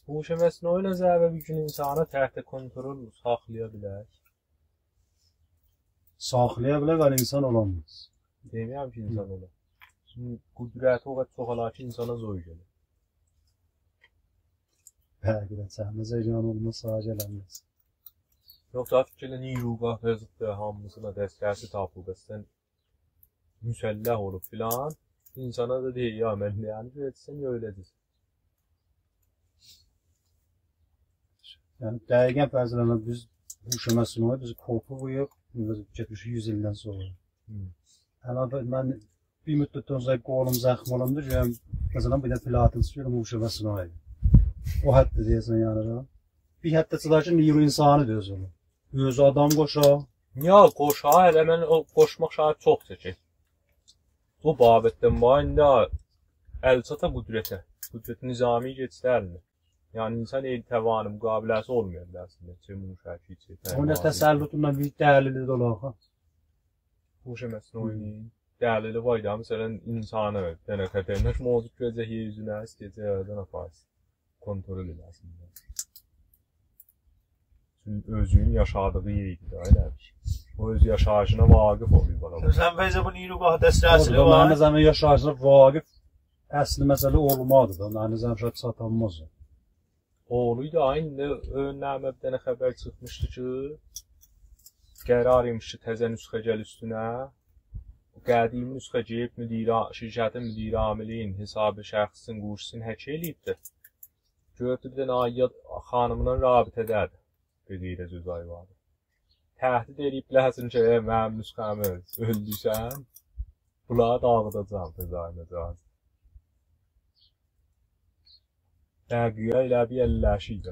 Huş məsnun zərbə bir gün insana təhta kontrol saxlaya bilər. Saxlaya bilər, bəli insan olamaz. Deməyəm ki, insan olar. Qudrəti o qədər çox olar ki, insana zor gəlir. Həqiqətən səhmizə can olmaz, sağa gələnməz. Yoxsa fikirlə niyruqa hızlıqdır, hamısına dəstəsi tapılqasın. Müsəlləh olub filan. İnsana da deyir, ya mən yəni görətsən, ya öylədir. Yəni, dəqiqən fərzələnə biz huş məsnun biz korku buyuq, getmiş 100 ildən sonra. Hələ mən bir müddətdən sonra qolum zəxm olamdır, məsələn, bir də pilates görüm, huş məsnun. O hətta deyəsən yanıram. Bir hətta çıxar ki, niyru insanı deyəs onu. Özü adam qoşa. Ya, qoşa, hələ mən o qoşmaq şahid çox çəkir. Bu babətdən var, indi əl çata qudrətə. Qudrət nizami geçsə əlinə. Yəni, insan el təvanı, müqabiləsi olmuyor əslində. Çəmun şərki içi. Ona təsəllutundan bir dəlili də olar. Huş məsnun dəlili var da, məsələn, insanı dənə qədərləş mövcud görəcək yüzünə, istəyəcək yerdən aparsın. Kontrol edəsində. Çünki özünün yaşadığı yeridir, elə bir şey. O öz yaşayışına vaqif oluyor bana. Sən bəyəcə bu niyruqaha dəstəsili var. Mənim zəmin yaşayışına vaqif əsli məsələ olmadı da, mənim zəmin şəhət satanmaz. Oğluydu, aynı önləmə bir dənə xəbər çıxmışdı ki, qərar imişdi təzə nüsxə gəl üstünə. Qədim nüsxə gəlib şirkətin müdiri amiliyin hesabı şəxsin, quşsun hək eləyibdir. Gördü bir dənə Ayyad xanımla rabitədədir. Qeyrə söz ayvardı. Təhdid edib ləhəsin ki, mənim nüsxəmi öldüysən, bunları dağıdacam, təzayinəcəm. Dəqiqə ilə bir əlləşiydi.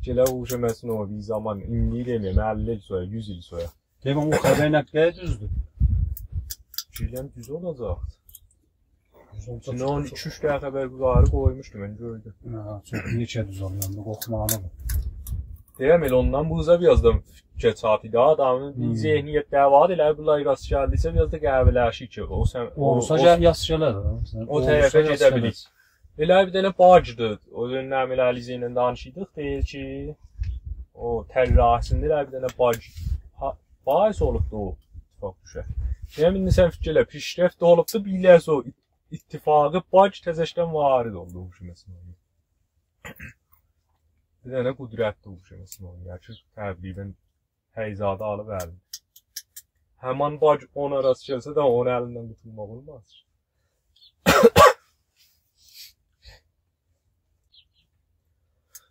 Gələ uğuşa məsin o bir zaman, indi deməyəm, 50 il soya, 100 il soya. Deməm, o xəbər nəqqəyə düzdür. Gələm düz olacaqdır. Şimdi onun 2-3 dəqiqə xəbər quzarı qoymuşdu, mən gördüm. Çox neçə düz olmalı, qoxmalıdır. Deyəm, elə ondan bu hıza biraz da keçati da adamın bir zehniyyət dəvad elə bunlar rast gəldiysə biraz da qəviləşik ki, olsa gəl yas gələr. O tərəfə gedə bilik. Elə bir dənə bacıdır, o dönəm elə Alizə ilə danışırdıq, deyir ki, o tərrahəsində elə bir dənə bacı bahis olubdu o ittifaq düşər. Deyəm, indi sən fikirlə, pişrəft olubdu, biləsə o ittifaqı bac təzəşdən varid oldu uğuşməsin. Bir dənə qudrətli uğuşməsin onu, yəni ki, təbliğdən həyzadə alıb əlindir. Həman bac ona rast gəlsə də onun əlindən qutulmaq olmaz.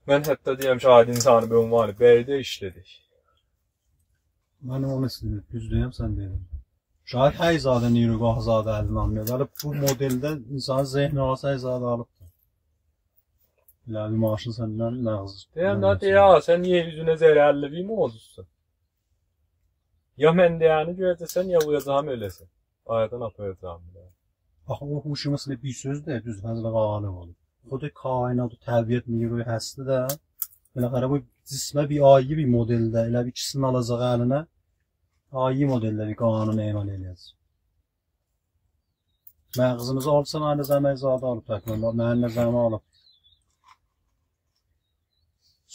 Mən hətta deyəm, şahid insanı bir ünvanı bəydə işlədik. Mən onu istəyim, düzdüyəm, sən deyim. Şahid həyzadə, niyruqahzadə əlini almıyor. Bəli, bu modeldə insanın zehni olsa həyzadə alıbdır. Elə bir maaşın səndən məğzır. Deyəm da, deyə, sən niyə yüzünə zərərlivi mi olursun? Ya mən deyəni görəcəksən, ya uyacağım eləsin. Ayədən apayacağım. Baxın, o huşu məsələ bir söz deyir, düz fəzlə qalib olur. Xudu kainatı təbiət niyruyu həsli də, beləxərə bu cismə bir ayi bir modeldə, elə bir ikisini alacaq əlinə, ayi modeldə bir qanun eman eləyəcək. Məğzimizi alsan, aynı zəməkzadə alıb təkmən, mənlə zəmə alıb.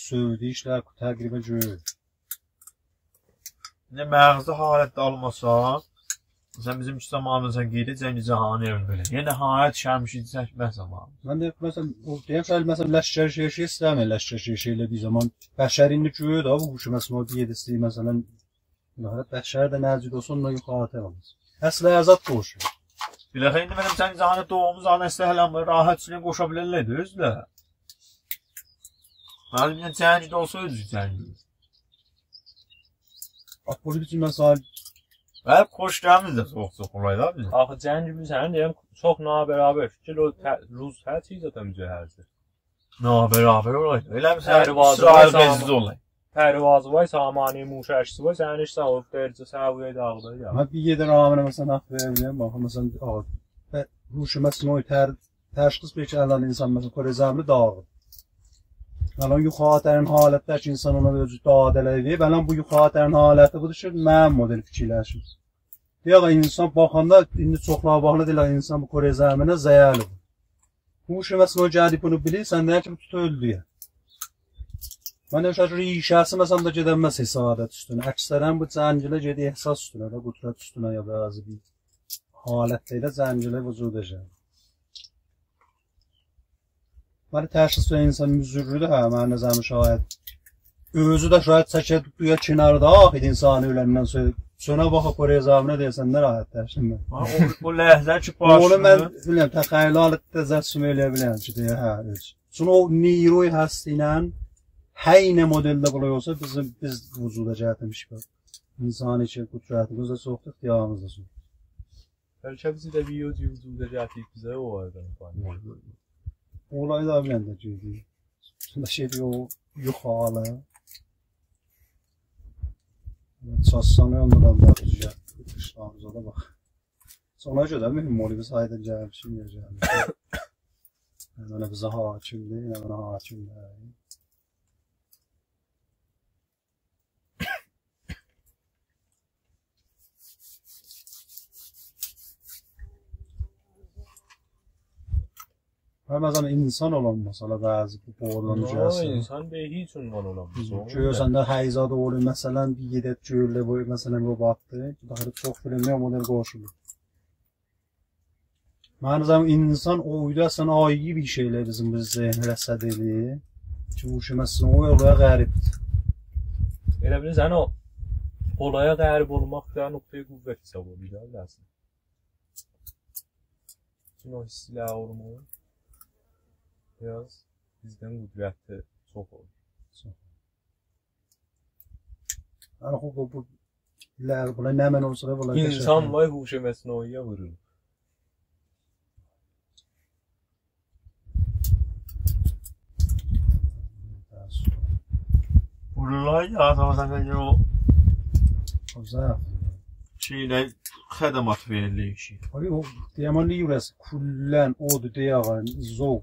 Sövdü işlər təqribə görür. Ne məğzi halətdə almasan, sən bizim iki zamanımızdan qeydə cəngi cahanı evin belə. Yenə hayat şəmişi çəkməz zamanı. Mən deyəm, deyəm şəhəl, məsələn, ləşkər şey istəmir, ləşkər şey elədiyi zaman. Bəşər indi görür da, bu quşu məsələn, o deyədisi, məsələn, bəşər də nəcid olsa, onunla yuxarı olmaz. Əslə əzad qoşur. Biləxə, indi mənim cəngi cahanı doğumuz anəslə hələm rahat içinə qoşa bilərlərdir, özlə. Mənim yəni cəngi də olsa özü cəngi. Bax, bu üçün məsəl. Hep xoşgəmiz də çox olaydı abi. Axı cəngimiz həm deyəm, çox nabərabər. Fikir o ruz hər şey zaten mücəhərdir. Nabərabər olaydı. Elə məsələn, İsrail beziz olay. Pərvazı var, samani muşəşisi var, sənin heç sağ olub dərcə səviyə dağılır ya. Mən bir yedə rağmına məsələn, haqq verəm, baxın, məsələn, huşu məsələn, o təşxis bir ki, ələn insan məsələn, korezəmli dağılır. Ələn yuxatərin halətlər ki, insan ona özü dadələdir. Ələn bu yuxatərin haləti budur ki, mənim model fikirləşir. Deyək, insan baxanda, indi çoxlara baxanda deyək, insan bu korezəminə zəyəlidir. Huş mesela o cadi bunu bilir, sen de kim tut öldü ya. Ben de şaşırı işası mesela da cedemez hesabat üstüne. Aksaren bu zancile cedi ihsas üstüne de kudret üstüne ya bazı bir haletteyle zancile vücud edecek. Bana təşxis və insan müzürrüdür, hə, mənə nəzəmi şayət. Özü də şayət çəkə tutuya çinarda, ahid insanı öləndən sonra baxıb oraya zabına deyəsən, nə rahat tərşimdə. O ləhzə ki, başını... Onu mən, biləm, təxəyli alıb təzəssüm eləyə biləm ki, deyə, hə, öz. Sonra o niroy həsti ilə, həynə modeldə bulay olsa, biz vücuda cəhətmiş bak. İnsan için kudretimiz de soğuk, ihtiyarımız da soğuk. Bəlkə bizi də bir vücuda cəhətlik bizə o vardı. Olay da bilende çünkü. Sonra şey diyor, yok hala. Çassanı ondan da rüzgar. Kışlamıza da bak. Sonra göre mühim oluyor, biz aydınca bir şey yapacağım. Yani bize hakim değil, yani hakim değil. Mesela insan olan mesela bazı bu boğulanıcısı. İnsan beyi için olamaz. Görürsen de hayzada olur mesela bir yedet cürle bu mesela robottı. Daha çok filmler model koşulur. Manzam insan o uydasan ayı bir şeyler bizim zihni rəsədəliyi. Ki bu şəməsin o olaya qəribdir. Elə bilirsən o olaya qərib olmaq da nöqtəyə qüvvət hesab olacaq lazım. Çünki o hisslər olmalı. Biraz bizdən qüdrətli çox olur. Yəni bu bunlar nə mən olsa da bunlar İnsan var huş məsnoiyə vurur. Vururlar ya, zaten o Güzel. şeylə xədamat verilir işi. Abi o diyamanlı yürəsi kullən odur deyəğən zov.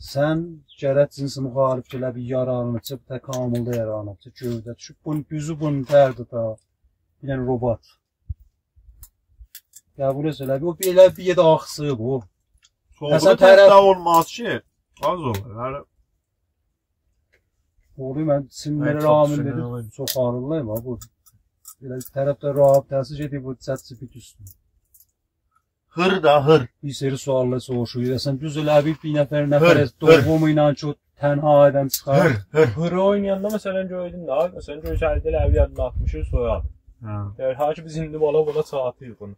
Sən gərət cinsi müxalifçilə bir yaranıb, çıp təkamüldə yaranıb, gövdə düşüb, bunun düzü bunun dərdi da, bilən robot. Ya bu nəsələ, o belə bir yedə axsı bu. Soğuqda tərəf olmaz ki, az olur. Oğlu mən simləri rağmen dedi, çox ağırlayım ha bu. Belə tərəfdə rahab təsir edib bu çətsi bit üstü. Hır da hır. Bir seri suallar soruşuyor. Sən düz elə bir nəfər doğumu ilə çox tənha edən çıxar. Hır oynayanda məsələn gördün də, məsələn görsəldə əvi yadına atmışı soyad. Hə. Yəni, ki biz indi bala çatıyıq bunu.